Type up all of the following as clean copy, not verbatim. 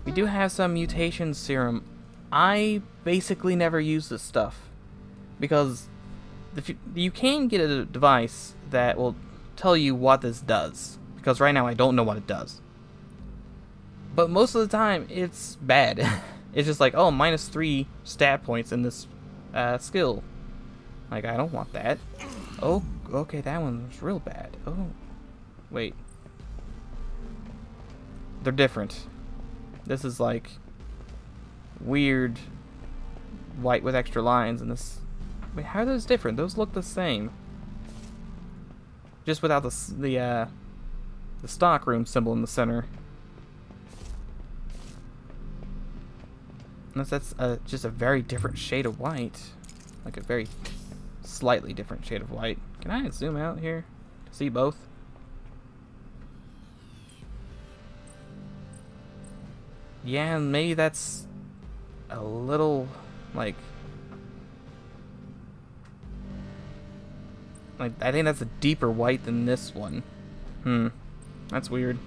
We do have some mutation serum. I basically never use this stuff because you can get a device that will tell you what this does, because right now I don't know what it does. But most of the time it's bad. It's just like, oh, -3 stat points in this skill. Like, I don't want that. Oh, okay, that one was real bad. Oh, wait. They're different. This is like weird white with extra lines, and this. Wait, how are those different? Those look the same. Just without the stock room symbol in the center. Unless that's just a very different shade of white. Like a very slightly different shade of white. Can I zoom out here to see both? Yeah, maybe that's a little like I think that's a deeper white than this one. That's weird.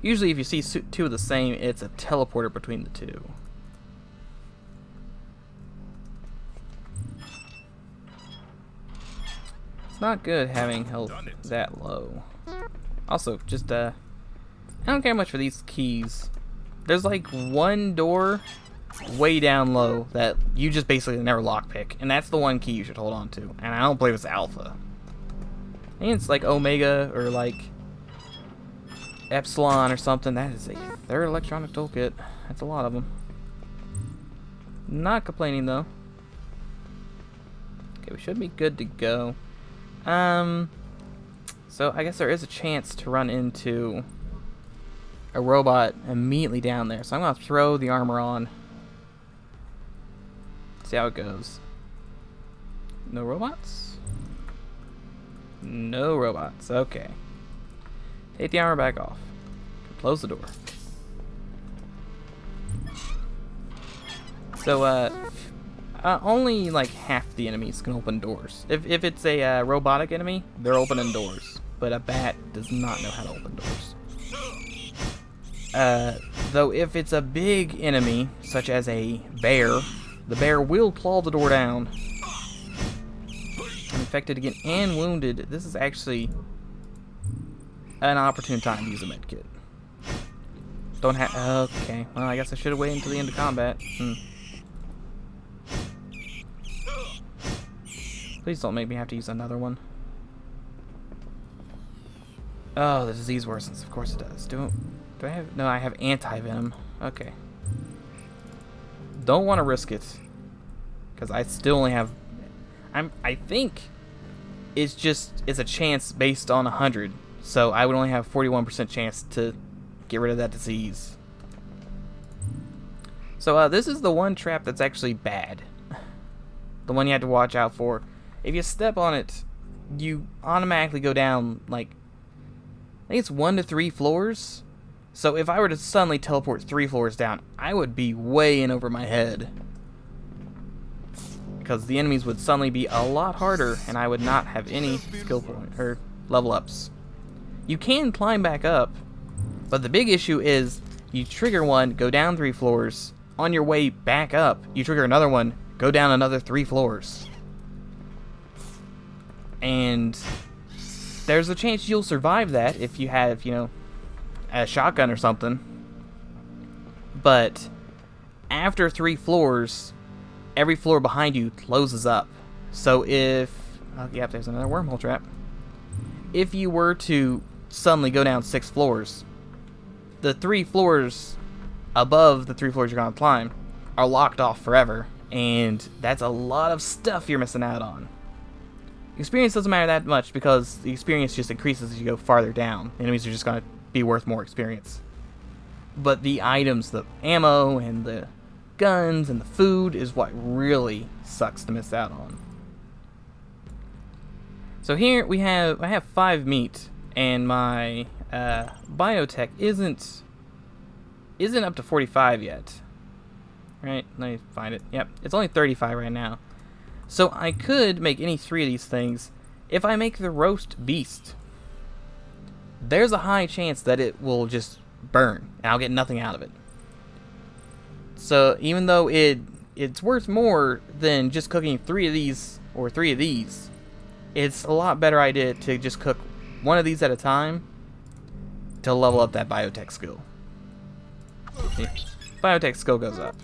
Usually if you see two of the same, it's a teleporter between the two. It's not good having health that low. Also, just I don't care much for these keys. There's like one door way down low that you just basically never lockpick, and that's the one key you should hold on to. And I don't believe it's alpha. I think it's like Omega or like Epsilon or something. That is a third electronic toolkit. That's a lot of them. Not complaining though. Okay, we should be good to go. So I guess there is a chance to run into a robot immediately down there. So I'm gonna throw the armor on. See how it goes. No robots? No robots. Okay. Take the armor back off. Close the door. So, only like half the enemies can open doors. If it's a robotic enemy, they're opening doors. But a bat does not know how to open doors. Though if it's a big enemy, such as a bear, the bear will claw the door down. I'm infected again and wounded. This is actually an opportune time to use a medkit. Don't have. Okay. Well, I guess I should have waited until the end of combat. Please don't make me have to use another one. Oh, the disease worsens. Of course it does. Do I have? No, I have anti-venom. Okay. Don't want to risk it, because I still only have. I think it's a chance based on 100. So I would only have 41% chance to get rid of that disease. So this is the one trap that's actually bad. The one you have to watch out for. If you step on it, you automatically go down like I think it's 1 to 3 floors. So if I were to suddenly teleport 3 floors down, I would be way in over my head. Because the enemies would suddenly be a lot harder, and I would not have any skill point or level ups. You can climb back up, but the big issue is you trigger one, go down 3 floors. On your way back up, you trigger another one, go down another 3 floors. And there's a chance you'll survive that if you have, a shotgun or something. But after 3 floors, every floor behind you closes up. So if... yep, there's another wormhole trap. If you were to suddenly go down 6 floors, the 3 floors above the 3 floors you're going to climb are locked off forever. And that's a lot of stuff you're missing out on. Experience doesn't matter that much because the experience just increases as you go farther down. The enemies are just going to be worth more experience. But the items, the ammo and the guns and the food is what really sucks to miss out on. So here I have 5 meat, and my biotech isn't up to 45 yet. Right? Let me find it. Yep, it's only 35 right now. So I could make any 3 of these things. If I make the roast beast, there's a high chance that it will just burn, and I'll get nothing out of it. So even though it's worth more than just cooking 3 of these or 3 of these, it's a lot better idea to just cook 1 of these at a time to level up that biotech skill. See? Biotech skill goes up.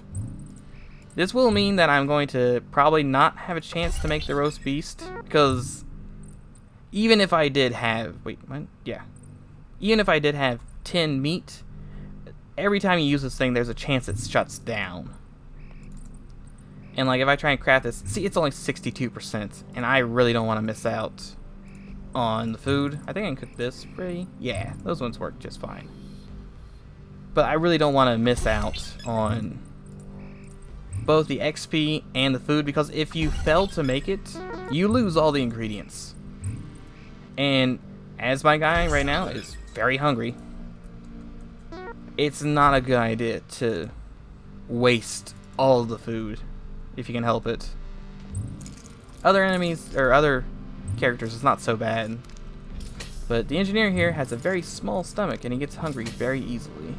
This will mean that I'm going to probably not have a chance to make the roast beast, because even if I did have, even if I did have 10 meat, every time you use this thing, there's a chance it shuts down. And like if I try and craft this, see, it's only 62%, and I really don't want to miss out on the food. I think I can cook this pretty, yeah, those ones work just fine. But I really don't want to miss out on both the XP and the food, because if you fail to make it, you lose all the ingredients. And as my guy right now is very hungry, it's not a good idea to waste all of the food if you can help it. Other enemies or other characters is not so bad, but the engineer here has a very small stomach and he gets hungry very easily.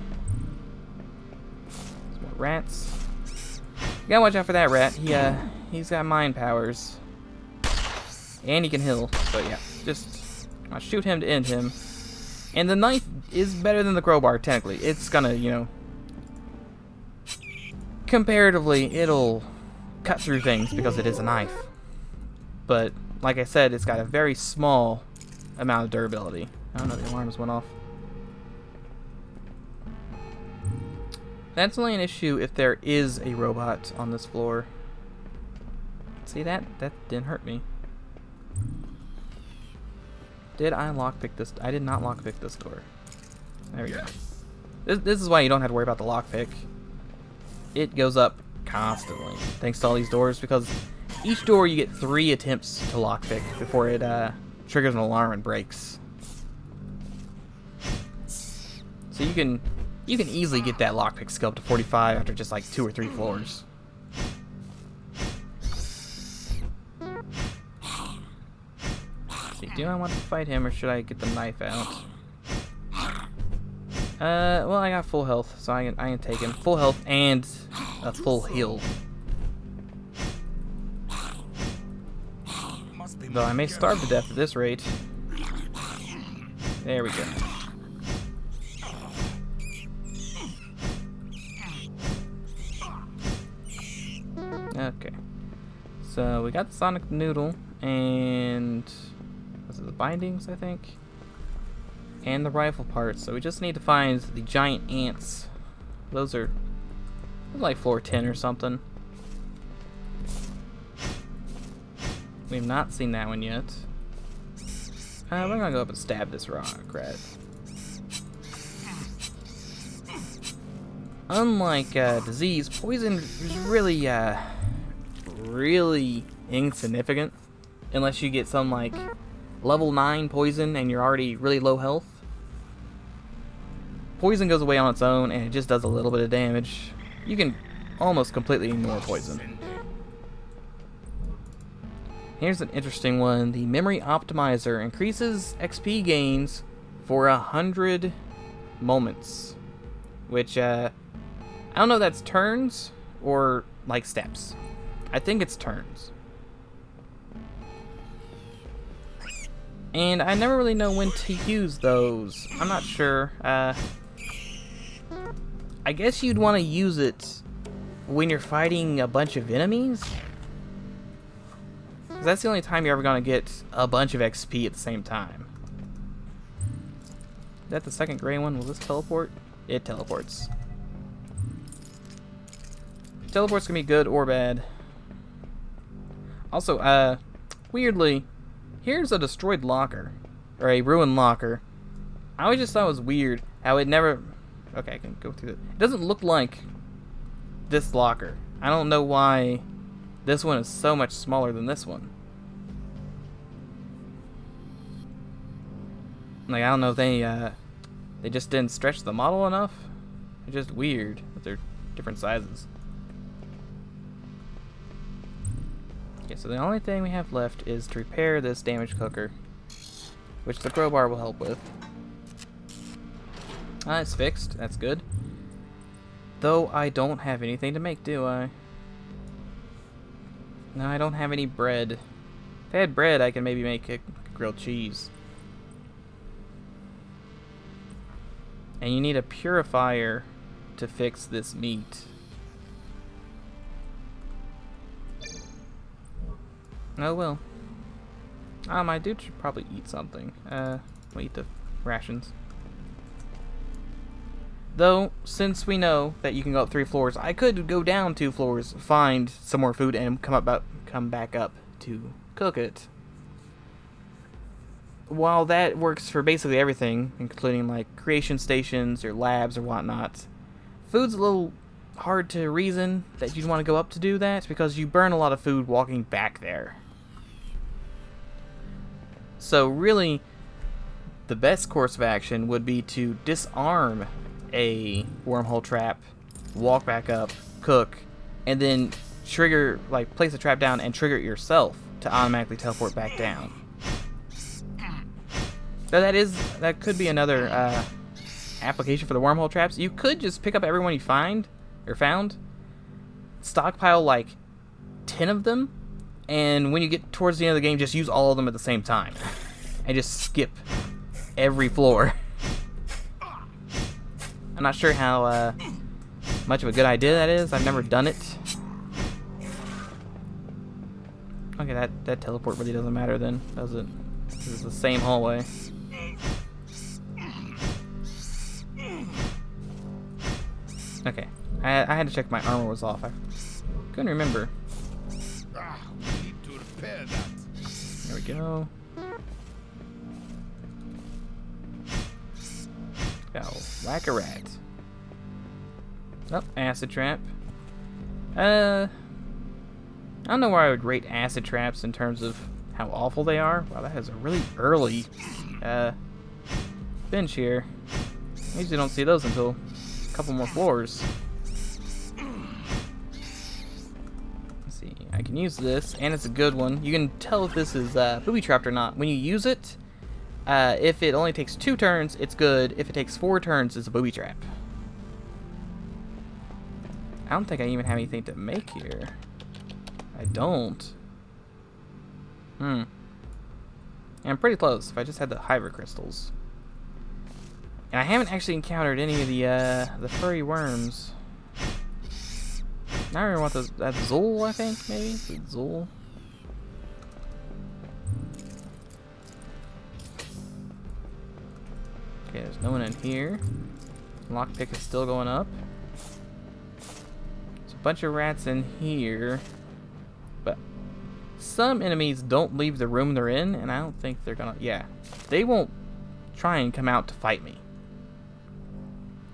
Some more rats. You gotta watch out for that rat. He's got mind powers, and he can heal. So yeah, just I'll shoot him to end him. And the knife is better than the crowbar technically. It's gonna, you know, comparatively, it'll cut through things because it is a knife. But like I said, it's got a very small amount of durability. I don't know, the alarms went off. That's only an issue if there is a robot on this floor. See that? That didn't hurt me. Did I lockpick this? I did not lockpick this door. There we go. This is why you don't have to worry about the lockpick. It goes up constantly, thanks to all these doors, because each door you get 3 attempts to lockpick before it triggers an alarm and breaks. So you can easily get that lockpick skill up to 45 after just like 2 or 3 floors. Do I want to fight him or should I get the knife out? Well, I got full health, so I can take him. Full health and a full heal. Though I may starve to death at this rate. There we go. Okay. So we got the Sonic Noodle and the bindings, I think, and the rifle parts. So we just need to find the giant ants. Those are like floor 10 or something. We have not seen that one yet. We're gonna go up and stab this rock rat. Unlike disease, poison is really really insignificant unless you get some like level 9 poison and you're already really low health. Poison goes away on its own and it just does a little bit of damage. You can almost completely ignore poison. Here's an interesting one. The memory optimizer increases XP gains for 100 moments, which I don't know if that's turns or like steps. I think it's turns. And I never really know when to use those. I'm not sure. I guess you'd want to use it when you're fighting a bunch of enemies. 'Cause that's the only time you're ever going to get a bunch of XP at the same time. Is that the second gray one? Will this teleport? It teleports. Teleport's going to be good or bad. Also, weirdly, here's a destroyed locker, or a ruined locker. I always just thought it was weird how it never... Okay, I can go through it. It doesn't look like this locker. I don't know why this one is so much smaller than this one. Like, I don't know if they just didn't stretch the model enough. It's just weird that they're different sizes. Okay, so the only thing we have left is to repair this damaged cooker, which the crowbar will help with. It's fixed. That's good. Though I don't have anything to make, do I? No, I don't have any bread. If I had bread, I could maybe make a grilled cheese. And you need a purifier to fix this meat. Oh well. My dude should probably eat something. We'll eat the rations. Though, since we know that you can go up 3 floors, I could go down 2 floors, find some more food, and come back up to cook it. While that works for basically everything, including like creation stations or labs or whatnot, food's a little hard to reason that you'd want to go up to do that because you burn a lot of food walking back there. So really, the best course of action would be to disarm a wormhole trap, walk back up, cook, and then trigger, like place a trap down and trigger it yourself to automatically teleport back down. So that could be another application for the wormhole traps. You could just pick up everyone you found, stockpile like 10 of them, and when you get towards the end of the game, just use all of them at the same time, and just skip every floor. I'm not sure how much of a good idea that is. I've never done it. Okay, that teleport really doesn't matter then, does it? This is the same hallway. Okay, I had to check my armor was off. I couldn't remember. There we go. Go, whack a rat. Oh, acid trap. I don't know where I would rate acid traps in terms of how awful they are. Wow, that has a really early bench here. I usually don't see those until a couple more floors. Let's see, I can use this, and it's a good one. You can tell if this is booby-trapped or not. When you use it, if it only takes 2 turns, it's good. If it takes 4 turns, it's a booby trap. I don't think I even have anything to make here. I don't. And I'm pretty close. If I just had the Hyper Crystals. And I haven't actually encountered any of the furry worms. I remember what that's Zool, I think, maybe? Zool. Okay, there's no one in here. Lockpick is still going up. There's a bunch of rats in here. But some enemies don't leave the room they're in, and I don't think they're gonna... Yeah, they won't try and come out to fight me.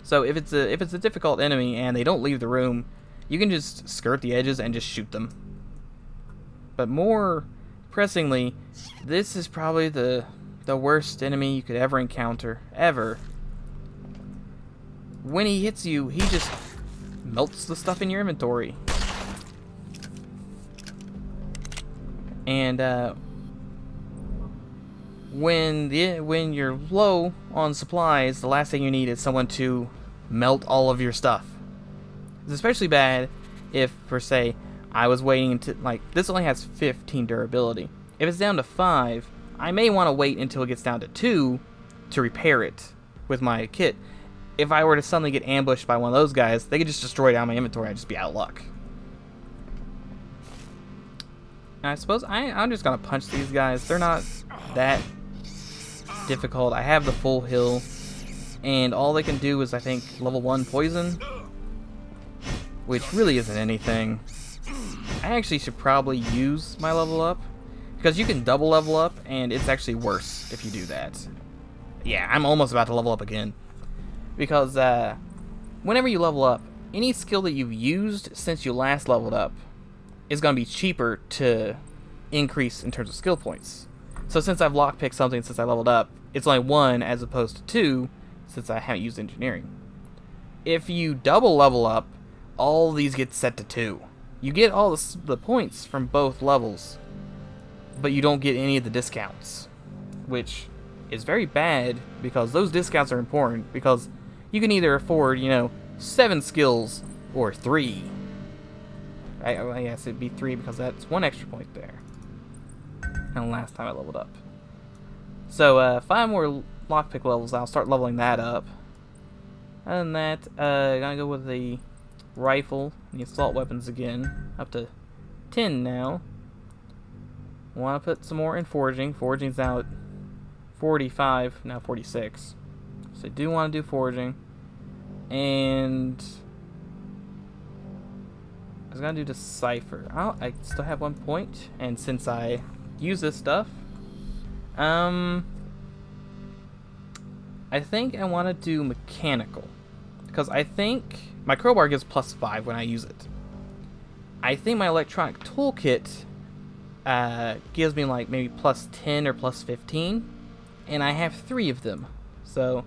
So if it's a difficult enemy and they don't leave the room, you can just skirt the edges and just shoot them. But more pressingly, this is probably the worst enemy you could ever encounter, ever. When he hits you, he just melts the stuff in your inventory. And when you're low on supplies, the last thing you need is someone to melt all of your stuff. It's especially bad if, for say, I was waiting to, like, this only has 15 durability. If it's down to 5, I may want to wait until it gets down to 2 to repair it with my kit. If I were to suddenly get ambushed by one of those guys, they could just destroy down my inventory. I'd just be out of luck. And I suppose I'm just going to punch these guys. They're not that difficult. I have the full heal, and all they can do is, I think, level 1 poison, which really isn't anything. I actually should probably use my level up, because you can double level up, and it's actually worse if you do that. Yeah, I'm almost about to level up again, because whenever you level up, any skill that you've used since you last leveled up is going to be cheaper to increase in terms of skill points. So since I've lockpicked something since I leveled up, it's only 1 as opposed to 2 since I haven't used engineering. If you double level up, all these get set to 2. You get all the points from both levels, but you don't get any of the discounts, which is very bad because those discounts are important, because you can either afford, 7 skills or 3. I guess it'd be 3 because that's 1 extra point there. And last time I leveled up. So 5 more lockpick levels. I'll start leveling that up. Other than that, gonna go with the rifle and the assault weapons again, up to 10 now. Want to put some more in foraging. Foraging's now at 45, now 46. So I do want to do foraging. And I was gonna do decipher. Oh, I still have 1 point, and since I use this stuff, I think I want to do mechanical, because I think my crowbar gives +5 when I use it. I think my electronic toolkit gives me like maybe +10 or +15, and I have 3 of them, so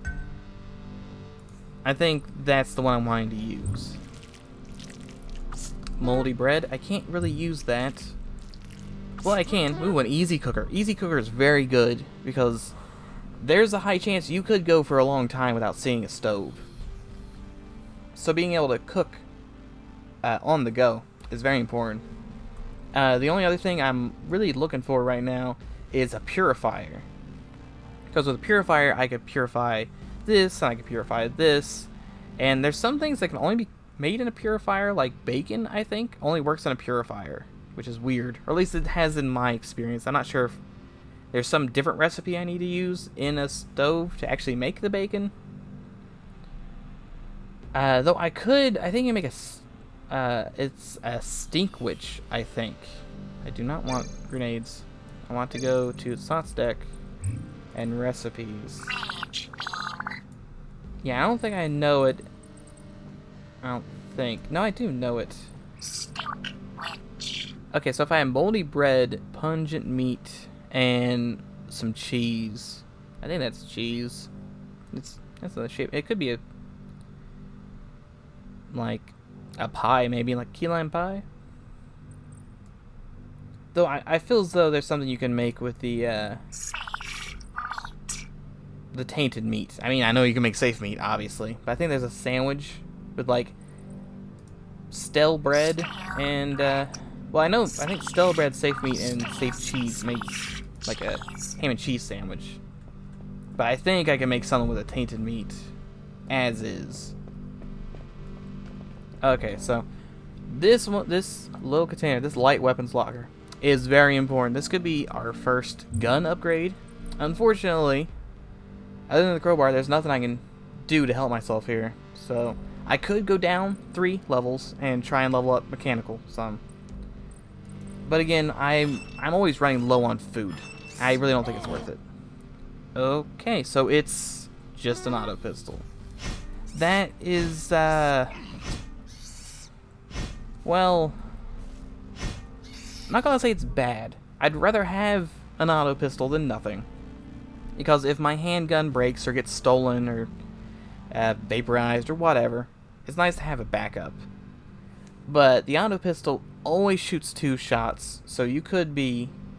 I think that's the one I'm wanting to use. Moldy bread, I can't really use that. Well, I can. Ooh, an easy cooker. Easy cooker is very good because there's a high chance you could go for a long time without seeing a stove. So being able to cook on the go is very important. The only other thing I'm really looking for right now is a purifier. Because with a purifier, I could purify this, and I could purify this. And there's some things that can only be made in a purifier, like bacon, I think, only works in a purifier, which is weird. Or at least it has in my experience. I'm not sure if there's some different recipe I need to use in a stove to actually make the bacon. Though I think you make it's a stink witch, I think. I do not want grenades. I want to go to Sots deck and recipes. Yeah, I don't think I know it. I don't think. No, I do know it. Okay, so if I have moldy bread, pungent meat, and some cheese. I think that's cheese. That's the shape. It could be a pie, maybe like key lime pie. Though I feel as though there's something you can make with the tainted meat. I mean, I know you can make safe meat, obviously, but I think there's a sandwich with like stale bread and well, I think stale bread, safe meat, and safe cheese makes like a ham and cheese sandwich. But I think I can make something with a tainted meat as is. Okay, so this little container, this light weapons locker, is very important. This could be our first gun upgrade. Unfortunately, other than the crowbar, there's nothing I can do to help myself here. So I could go down 3 levels and try and level up mechanical some. But again, I'm always running low on food. I really don't think it's worth it. Okay, so it's just an auto pistol. That is, well, I'm not gonna say it's bad. I'd rather have an auto pistol than nothing. Because if my handgun breaks or gets stolen or vaporized or whatever, it's nice to have a backup. But the auto pistol always shoots 2 shots, so you could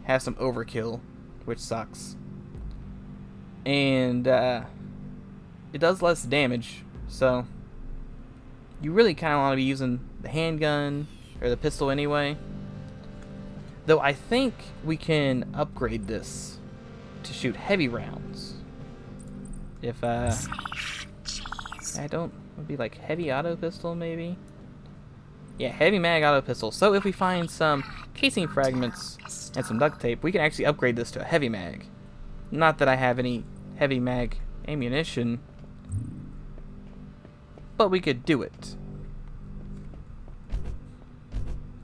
have some overkill, which sucks. And it does less damage, so you really kind of want to be using the handgun or the pistol anyway. Though I think we can upgrade this to shoot heavy rounds. If I don't, would be like heavy auto pistol maybe. Yeah, heavy mag auto pistol. So if we find some casing fragments and some duct tape, we can actually upgrade this to a heavy mag. Not that I have any heavy mag ammunition, but we could do it.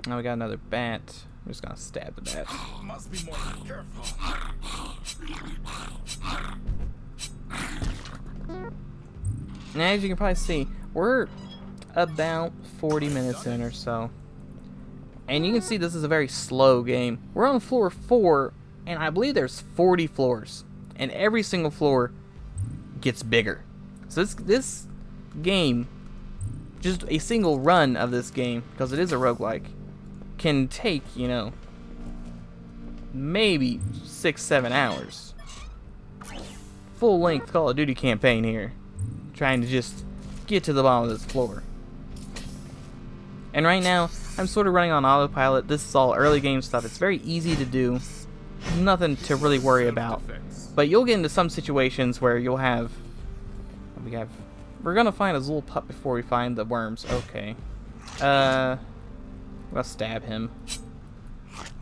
Now we got another bat. I'm just gonna stab the bat. Must be more careful. And as you can probably see, we're about 40 minutes in or so. And you can see this is a very slow game. We're on floor 4, and I believe there's 40 floors. And every single floor gets bigger. So this game, just a single run of this game, because it is a roguelike, can take, maybe 6-7 hours. Full length Call of Duty campaign here. Trying to just get to the bottom of this floor. And right now, I'm sort of running on autopilot. This is all early game stuff. It's very easy to do. Nothing to really worry about. But you'll get into some situations where you'll have... We're gonna find his little pup before we find the worms. Okay. Let's stab him.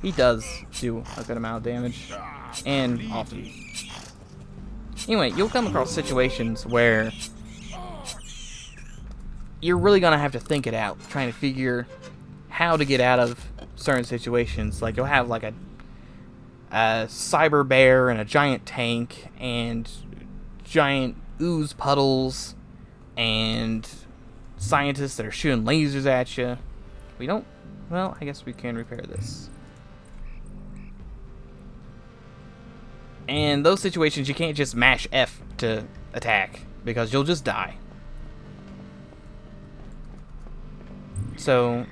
He does do a good amount of damage. And often. Anyway, you'll come across situations where you're really gonna have to think it out, trying to figure how to get out of certain situations. Like, you'll have like a cyber bear and a giant tank and giant ooze puddles and scientists that are shooting lasers at you. We don't... Well, I guess we can repair this. And those situations, you can't just mash F to attack, because you'll just die. So,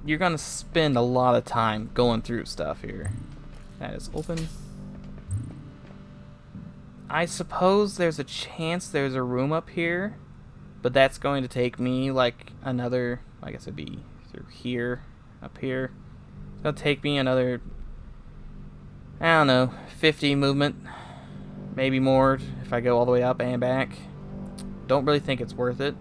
you're gonna spend a lot of time going through stuff here. That is open. I suppose there's a chance there's a room up here, but that's going to take me like another, I guess it'd be through here, up here. It'll take me another, I don't know, 50 movement, maybe more if I go all the way up and back. Don't really think it's worth it.